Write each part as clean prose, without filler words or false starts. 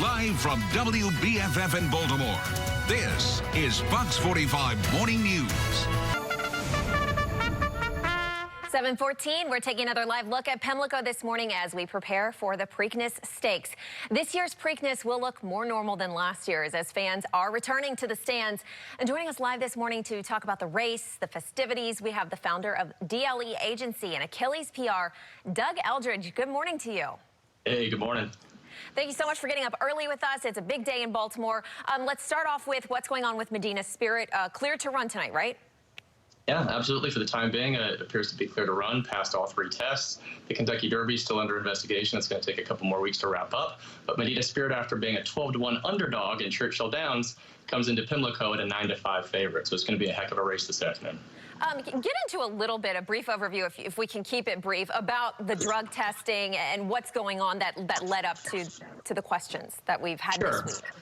Live from WBFF in Baltimore, this is Fox 45 Morning News. 7:14, we're taking another live look at Pimlico this morning as we prepare for the Preakness Stakes. This year's Preakness will look more normal than last year's as fans are returning to the stands. And joining us live this morning to talk about the race, the festivities, we have the founder of DLE Agency and Achilles PR, Doug Eldridge. Good morning to you. Hey, good morning. Thank you so much for getting up early with us. It's a big day in Baltimore. Let's start off with what's going on with Medina Spirit. Cleared to run tonight, right? Yeah, absolutely. For the time being, it appears to be clear to run, passed all 3 tests. The Kentucky Derby is still under investigation. It's going to take a couple more weeks to wrap up. But Medina Spirit, after being a 12-1 underdog in Churchill Downs, comes into Pimlico at a 9-5 favorite. So it's going to be a heck of a race this afternoon. Get into a little bit, a brief overview, if we can keep it brief, about the drug testing and what's going on that led up to the questions that we've had this week.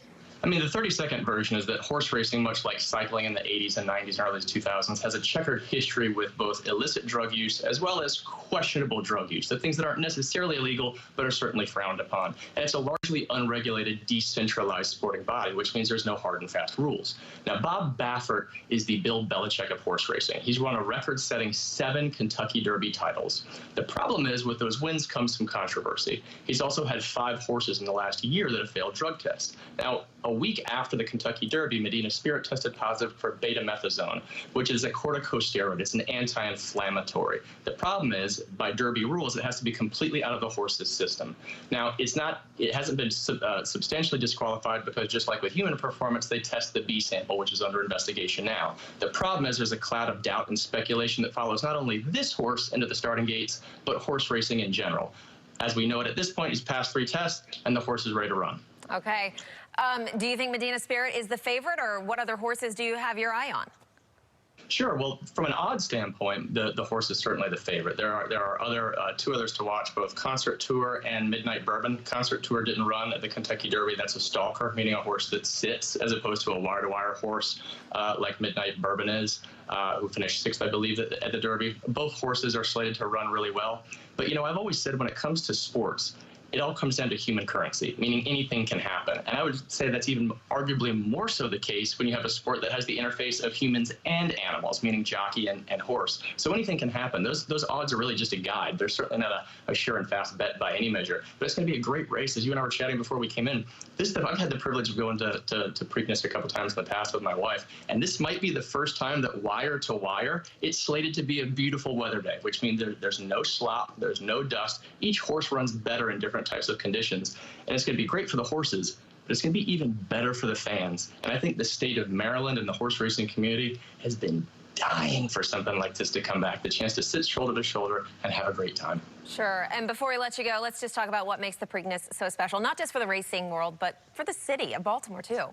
I mean, the 30-second version is that horse racing, much like cycling in the 80s and 90s and early 2000s, has a checkered history with both illicit drug use as well as questionable drug use, the things that aren't necessarily illegal but are certainly frowned upon. And it's a largely unregulated, decentralized sporting body, which means there's no hard and fast rules. Now, Bob Baffert is the Bill Belichick of horse racing. He's won a record-setting 7 Kentucky Derby titles. The problem is, with those wins comes some controversy. He's also had 5 horses in the last year that have failed drug tests. Now, a week after the Kentucky Derby, Medina Spirit tested positive for Betamethasone, which is a corticosteroid. It's an anti-inflammatory. The problem is, by Derby rules, it has to be completely out of the horse's system. Now, it hasn't been substantially disqualified because, just like with human performance, they test the B sample, which is under investigation now. The problem is there's a cloud of doubt and speculation that follows not only this horse into the starting gates, but horse racing in general. As we know it at this point, he's passed 3 tests, and the horse is ready to run. Okay. Do you think Medina Spirit is the favorite, or what other horses do you have your eye on? Sure. Well, from an odds standpoint, the horse is certainly the favorite. There are other 2 others to watch, both Concert Tour and Midnight Bourbon. Concert Tour didn't run at the Kentucky Derby. That's a stalker, meaning a horse that sits, as opposed to a wire-to-wire horse like Midnight Bourbon is, who finished 6th, I believe, at the Derby. Both horses are slated to run really well. But, you know, I've always said when it comes to sports, it all comes down to human currency, meaning anything can happen. And I would say that's even arguably more so the case when you have a sport that has the interface of humans and animals, meaning jockey and horse. So anything can happen. Those odds are really just a guide. They're certainly not a sure and fast bet by any measure. But it's going to be a great race. As you and I were chatting before we came in, I've had the privilege of going to Preakness a couple times in the past with my wife, and this might be the first time that wire to wire, it's slated to be a beautiful weather day, which means there's no slop, there's no dust. Each horse runs better in different types of conditions, and it's going to be great for the horses, but it's going to be even better for the fans. And I think the state of Maryland and the horse racing community has been dying for something like this to come back, the chance to sit shoulder to shoulder and have a great time. Sure. And before we let you go, let's just talk about what makes the Preakness so special, not just for the racing world, but for the city of Baltimore too.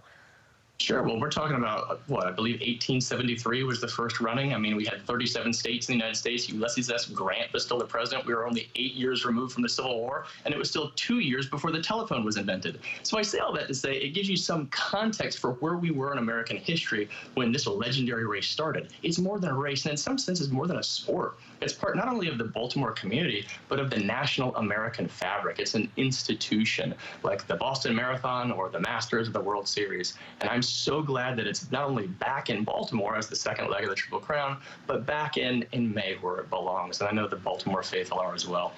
Sure. Well, we're talking about, what, I believe 1873 was the first running. I mean, we had 37 states in the United States. Ulysses S. Grant was still the president. We were only 8 years removed from the Civil War, and it was still 2 years before the telephone was invented. So I say all that to say it gives you some context for where we were in American history when this legendary race started. It's more than a race, and in some senses more than a sport. It's part not only of the Baltimore community, but of the national American fabric. It's an institution like the Boston Marathon or the Masters or the World Series. And I'm so glad that it's not only back in Baltimore as the second leg of the Triple Crown, but back in May where it belongs. And I know the Baltimore faithful are as well.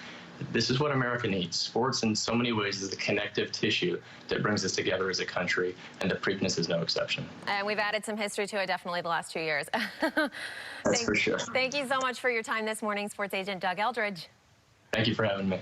This is what America needs. Sports in so many ways is the connective tissue that brings us together as a country, and the Preakness is no exception. And we've added some history to it definitely the last 2 years. That's for sure. Thank you so much for your time this morning, sports agent Doug Eldridge. Thank you for having me.